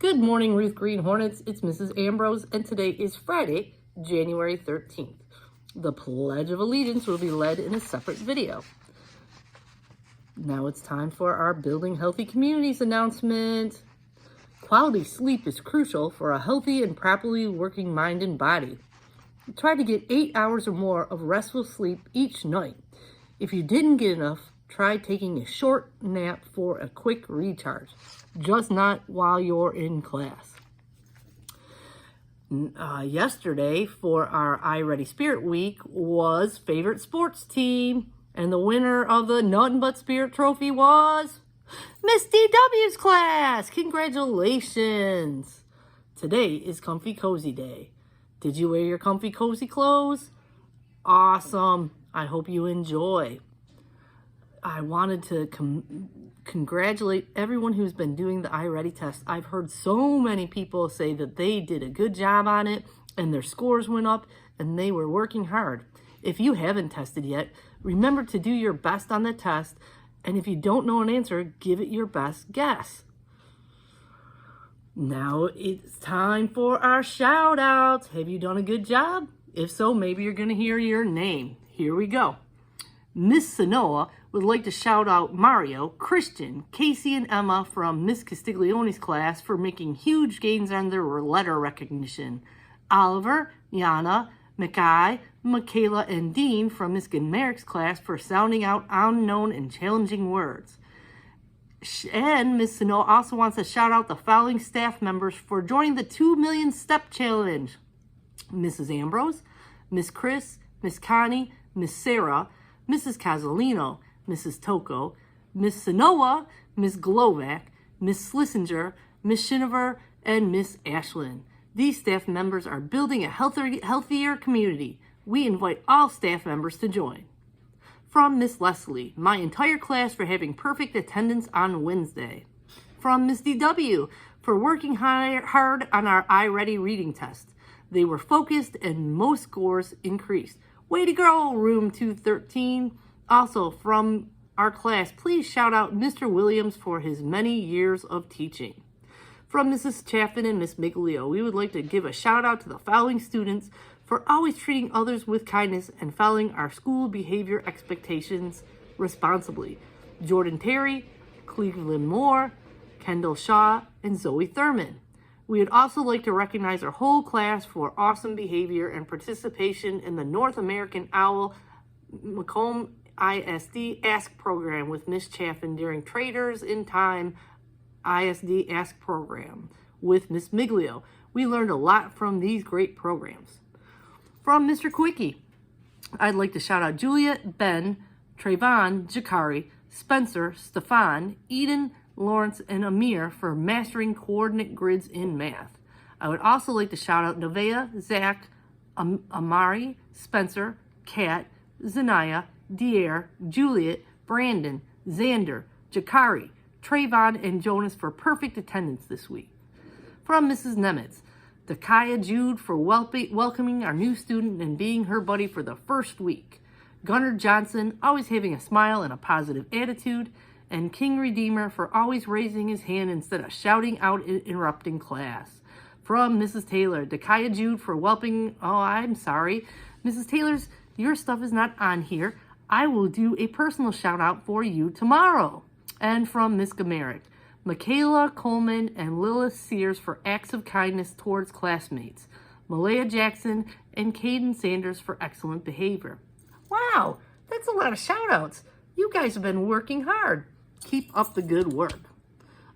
Good morning, Ruth Green Hornets. It's Mrs. Ambrose, and today is Friday, January 13th. The Pledge of Allegiance will be led in a separate video. Now it's time for our Building Healthy Communities announcement. Quality sleep is crucial for a healthy and properly working mind and body. Try to get 8 hours or more of restful sleep each night. If you didn't get enough, try taking a short nap for a quick recharge, just not while you're in class. Yesterday, for our iReady Spirit Week, was favorite sports team, and the winner of the Nothing But Spirit Trophy was Miss DW's class. Congratulations! Today is Comfy Cozy Day. Did you wear your comfy cozy clothes? Awesome! I hope you enjoy. I wanted to congratulate everyone who's been doing the iReady test. I've heard so many people say that they did a good job on it and their scores went up and they were working hard. If you haven't tested yet, remember to do your best on the test, and if you don't know an answer, give it your best guess. Now it's time for our shout outs. Have you done a good job? If so, maybe you're going to hear your name. Here we go. Miss Sanoa would like to shout out Mario, Christian, Casey, and Emma from Miss Castiglione's class for making huge gains on their letter recognition. Oliver, Yana, Mackay, Michaela, and Dean from Miss Ginmeric's class for sounding out unknown and challenging words. And Miss Sanoa also wants to shout out the following staff members for joining the 2 Million Step Challenge. Mrs. Ambrose, Miss Chris, Miss Connie, Miss Sarah, Mrs. Casalino, Mrs. Toko, Miss Sanoa, Miss Glovac, Miss Slissinger, Miss Shinover, and Miss Ashlyn. These staff members are building a healthier community. We invite all staff members to join. From Miss Leslie, my entire class for having perfect attendance on Wednesday. From Miss DW, for working hard on our iReady reading test. They were focused and most scores increased. Way to go, room 213. Also, from our class, please shout out Mr. Williams for his many years of teaching. From Mrs. Chaffin and Miss Miglio, we would like to give a shout out to the following students for always treating others with kindness and following our school behavior expectations responsibly. Jordan Terry, Cleveland Moore, Kendall Shaw, and Zoe Thurman. We would also like to recognize our whole class for awesome behavior and participation in the North American Owl Macomb ISD Ask program with Miss Chaffin during Traders in Time ISD Ask program with Miss Miglio. We learned a lot from these great programs. From Mr. Quickie, I'd like to shout out Julia, Ben, Trayvon, Jakari, Spencer, Stefan, Eden, Lawrence, and Amir for mastering coordinate grids in math. I would also like to shout out Nevaeh, Zach, Amari, Spencer, Kat, Zanaya, Dier, Juliet, Brandon, Xander, Jakari, Trayvon, and Jonas for perfect attendance this week. From Mrs. Nemitz, Dakaya Jude for welcoming our new student and being her buddy for the first week. Gunnar Johnson, always having a smile and a positive attitude. And King Redeemer for always raising his hand instead of shouting out and interrupting class. From Mrs. Taylor, Dakaya Jude for Mrs. Taylor's, your stuff is not on here. I will do a personal shout out for you tomorrow. And from Miss Gamerick, Michaela Coleman and Lilith Sears for acts of kindness towards classmates. Malaya Jackson and Caden Sanders for excellent behavior. Wow, that's a lot of shout outs. You guys have been working hard. Keep up the good work.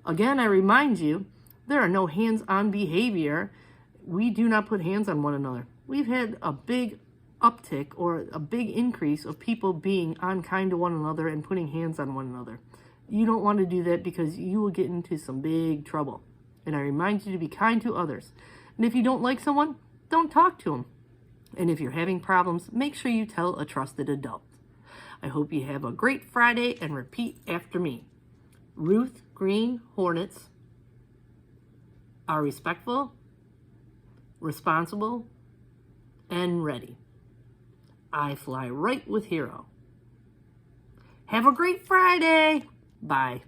Again, I remind you, there are no hands-on behavior. We do not put hands on one another. We've had a big uptick or a big increase of people being unkind to one another and putting hands on one another. You don't want to do that because you will get into some big trouble. And I remind you to be kind to others. And if you don't like someone, don't talk to them. And if you're having problems, make sure you tell a trusted adult. I hope you have a great Friday and repeat after me. Ruth Green Hornets are respectful, responsible, and ready. I fly right with Hero. Have a great Friday. Bye.